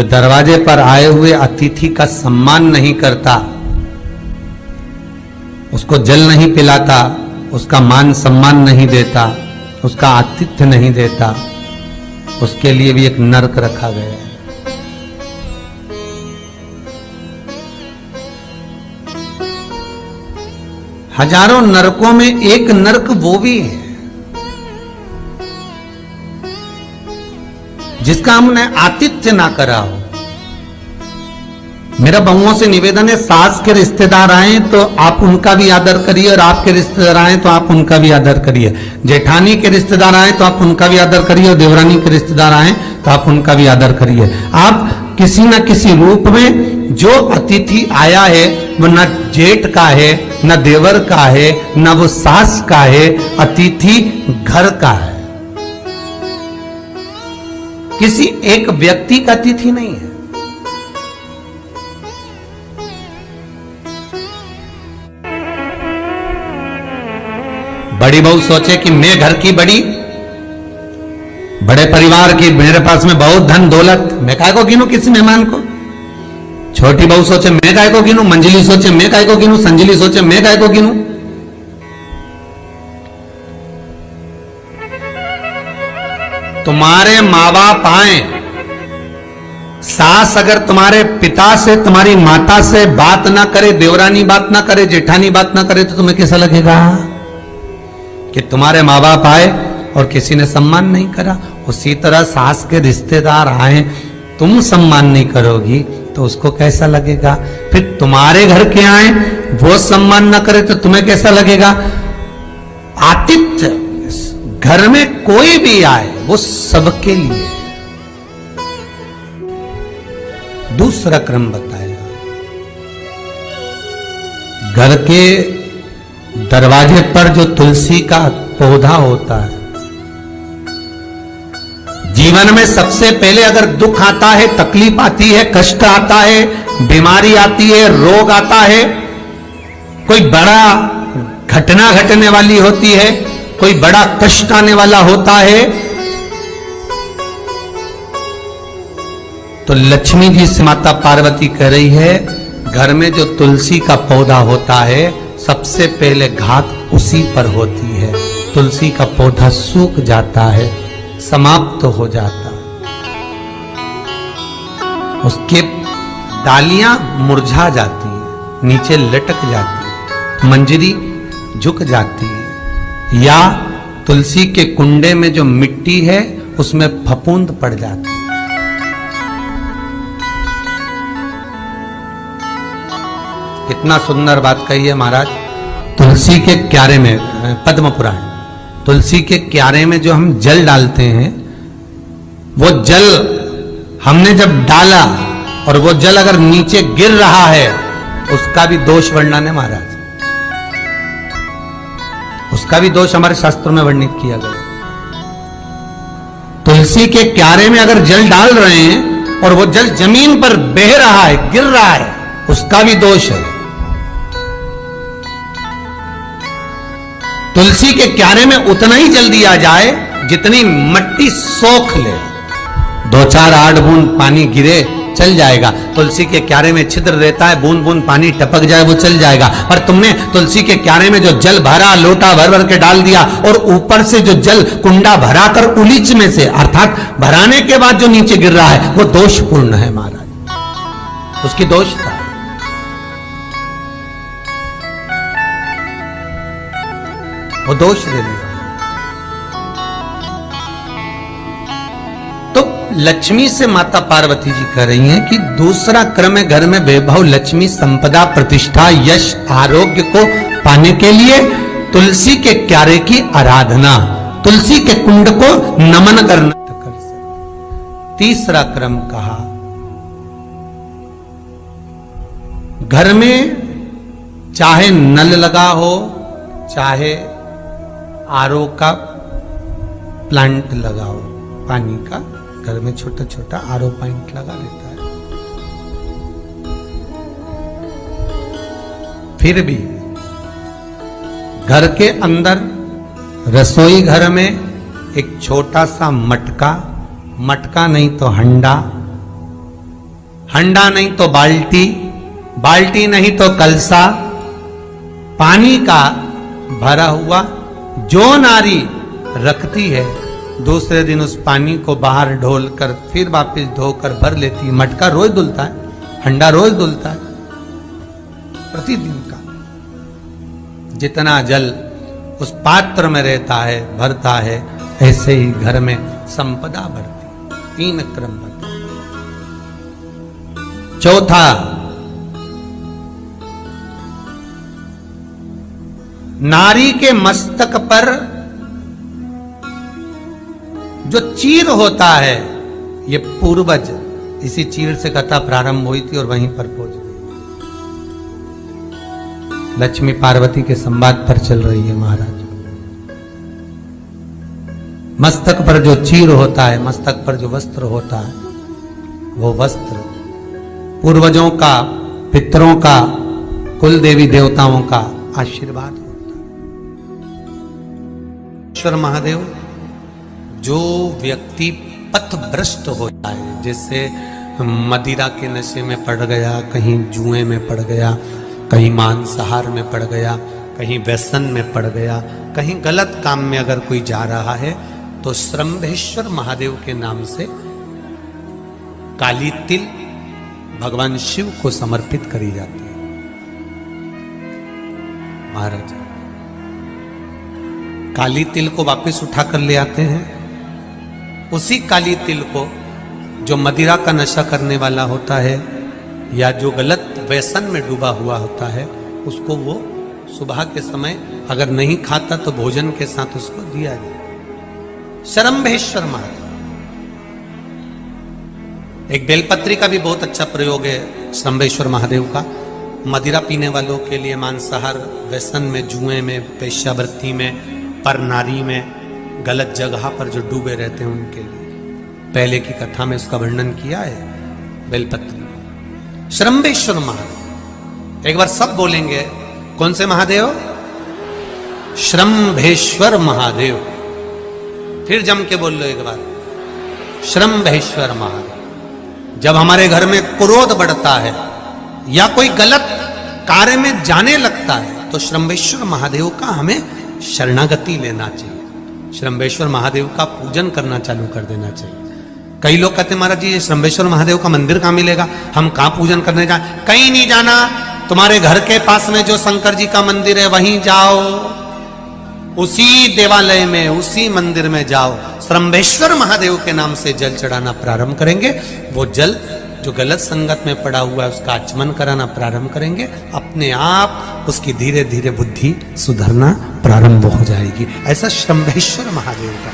जो दरवाजे पर आए हुए अतिथि का सम्मान नहीं करता, उसको जल नहीं पिलाता, उसका मान सम्मान नहीं देता, उसका आतिथ्य नहीं देता, उसके लिए भी एक नरक रखा गया है। हजारों नरकों में एक नरक वो भी है जिसका हमने आतिथ्य ना करा हो। मेरा बहुओं से निवेदन है, सास के रिश्तेदार आए तो आप उनका भी आदर करिए, और आपके रिश्तेदार आए तो आप उनका भी आदर करिए। जेठानी के रिश्तेदार आए तो आप उनका भी आदर करिए, और देवरानी के रिश्तेदार आए तो आप उनका भी आदर करिए। आप किसी न किसी रूप में जो अतिथि आया है वो न जेठ का है, न देवर का है, न वो सास का है, अतिथि घर का है, किसी एक व्यक्ति का अतिथि नहीं है। बड़ी बहू सोचे कि मैं घर की बड़ी, बड़े परिवार की, मेरे पास में बहुत धन दौलत, मैं काहे को गिनूं किसी मेहमान को। छोटी बहू सोचे मैं काहे को गिनूं, मंजली सोचे मैं काहे को गिनूं, संजली सोचे मैं काहे को गिनूं। तुम्हारे माँ बाप आए, सास अगर तुम्हारे पिता से, तुम्हारी माता से बात ना करे, देवरानी बात ना करे, जेठानी बात ना करे, तो तुम्हें कैसा लगेगा कि तुम्हारे माँ बाप आए और किसी ने सम्मान नहीं करा। उसी तरह सास के रिश्तेदार आए, तुम सम्मान नहीं करोगी तो उसको कैसा लगेगा। फिर तुम्हारे घर के आए, वो सम्मान ना करे तो तुम्हें कैसा लगेगा। आतिथ्य, घर में कोई भी आए वो सबके लिए। दूसरा क्रम बताया, घर के दरवाजे पर जो तुलसी का पौधा होता है, जीवन में सबसे पहले अगर दुख आता है, तकलीफ आती है, कष्ट आता है, बीमारी आती है, रोग आता है, कोई बड़ा घटना घटने वाली होती है, कोई बड़ा कष्ट आने वाला होता है, तो लक्ष्मी जी से माता पार्वती कह रही है, घर में जो तुलसी का पौधा होता है सबसे पहले घात उसी पर होती है। तुलसी का पौधा सूख जाता है, समाप्त हो जाता है, उसके डालियां मुरझा जाती हैं, नीचे लटक जाती है, मंजरी झुक जाती है, या तुलसी के कुंडे में जो मिट्टी है उसमें फफूंद पड़ जाती है। कितना सुंदर बात कही है महाराज। तुलसी के क्यारे में, पद्म पुराण, तुलसी के क्यारे में जो हम जल डालते हैं, वो जल हमने जब डाला और वो जल अगर नीचे गिर रहा है, उसका भी दोष वर्णन है महाराज, उसका भी दोष हमारे शास्त्रों में वर्णित किया गया। तुलसी के क्यारे में अगर जल डाल रहे हैं और वो जल जमीन पर बह रहा है, गिर रहा है, उसका भी दोष है। तुलसी के क्यारे में उतना ही जल दिया जाए जितनी मट्टी सोख ले, 2-4 8 बूंद पानी गिरे चल जाएगा। तुलसी के क्यारे में छिद्र रहता है, बूंद बूंद पानी टपक जाए वो चल जाएगा। पर तुमने तुलसी के क्यारे में जो जल भरा, लोटा भर भर के डाल दिया, और ऊपर से जो जल कुंडा भरा कर उलीच में से, अर्थात भराने के बाद जो नीचे गिर रहा है, वो दोषपूर्ण है महाराज, उसकी दोष था। वो दोष देने। तो लक्ष्मी से माता पार्वती जी कह रही हैं कि दूसरा क्रम है घर में वैभव, लक्ष्मी, संपदा, प्रतिष्ठा, यश, आरोग्य को पाने के लिए तुलसी के क्यारे की आराधना, तुलसी के कुंड को नमन करना। तीसरा क्रम कहा, घर में चाहे नल लगा हो, चाहे आरओ का प्लांट लगाओ, पानी का, घर में छोटा छोटा आरओ प्लांट लगा लेता है, फिर भी घर के अंदर रसोई घर में एक छोटा सा मटका, मटका नहीं तो हंडा, हंडा नहीं तो बाल्टी, बाल्टी नहीं तो कलसा, पानी का भरा हुआ जो नारी रखती है, दूसरे दिन उस पानी को बाहर ढोल कर फिर वापस धोकर भर लेती है। मटका रोज धुलता है, हंडा रोज धुलता है, प्रतिदिन का। जितना जल उस पात्र में रहता है, भरता है, ऐसे ही घर में संपदा बढ़ती। 3 क्रम बढ़ता। चौथा, नारी के मस्तक पर जो चीर होता है, ये पूर्वज, इसी चीर से कथा प्रारंभ हुई थी और वहीं पर पहुंच गई। लक्ष्मी पार्वती के संवाद पर चल रही है महाराज। मस्तक पर जो चीर होता है, मस्तक पर जो वस्त्र होता है, वो वस्त्र पूर्वजों का, पितरों का, कुल देवी देवताओं का आशीर्वाद होता है। ईश्वर महादेव, जो व्यक्ति पथभ्रष्ट होता है, जैसे मदिरा के नशे में पड़ गया, कहीं जुए में पड़ गया, कहीं मांसाहार में पड़ गया, कहीं व्यसन में पड़ गया, कहीं गलत काम में अगर कोई जा रहा है, तो श्रंभेश्वर महादेव के नाम से काली तिल भगवान शिव को समर्पित करी जाती है। महाराज काली तिल को वापस उठाकर ले आते हैं। उसी काली तिल को जो मदिरा का नशा करने वाला होता है या जो गलत व्यसन में डूबा हुआ होता है, उसको वो सुबह के समय अगर नहीं खाता तो भोजन के साथ उसको दिया जाए। श्रंभेश्वर महादेव। एक बेलपत्री का भी बहुत अच्छा प्रयोग है श्रंभेश्वर महादेव का। मदिरा पीने वालों के लिए, मांसाहार, व्यसन में, जुए में, वेश्यावृत्ति में, पर नारी में, गलत जगह पर जो डूबे रहते हैं उनके लिए। पहले की कथा में उसका वर्णन किया है बेलपत्री। श्रंभेश्वर महादेव, एक बार सब बोलेंगे। कौन से महादेव? श्रंभेश्वर महादेव। फिर जम के बोल लो एक बार, श्रंभेश्वर महादेव। जब हमारे घर में क्रोध बढ़ता है या कोई गलत कार्य में जाने लगता है, तो श्रंभेश्वर महादेव का हमें शरणागति लेना चाहिए। श्रंभेश्वर महादेव का पूजन करना चालू कर देना चाहिए। कई लोग कहते हैं महाराज जी ये श्रंभेश्वर महादेव का मंदिर कहाँ मिलेगा, हम कहाँ पूजन करने जाए? कहीं नहीं जाना, तुम्हारे घर के पास में जो शंकर जी का मंदिर है वहीं जाओ, उसी देवालय में, उसी मंदिर में जाओ। श्रंभेश्वर महादेव के नाम से जल चढ़ाना प्रारंभ करेंगे। वो जल जो गलत संगत में पड़ा हुआ है उसका आचमन कराना प्रारंभ करेंगे। अपने आप उसकी धीरे धीरे बुद्धि सुधरना प्रारंभ हो जाएगी। ऐसा श्रंभेश्वर महादेव का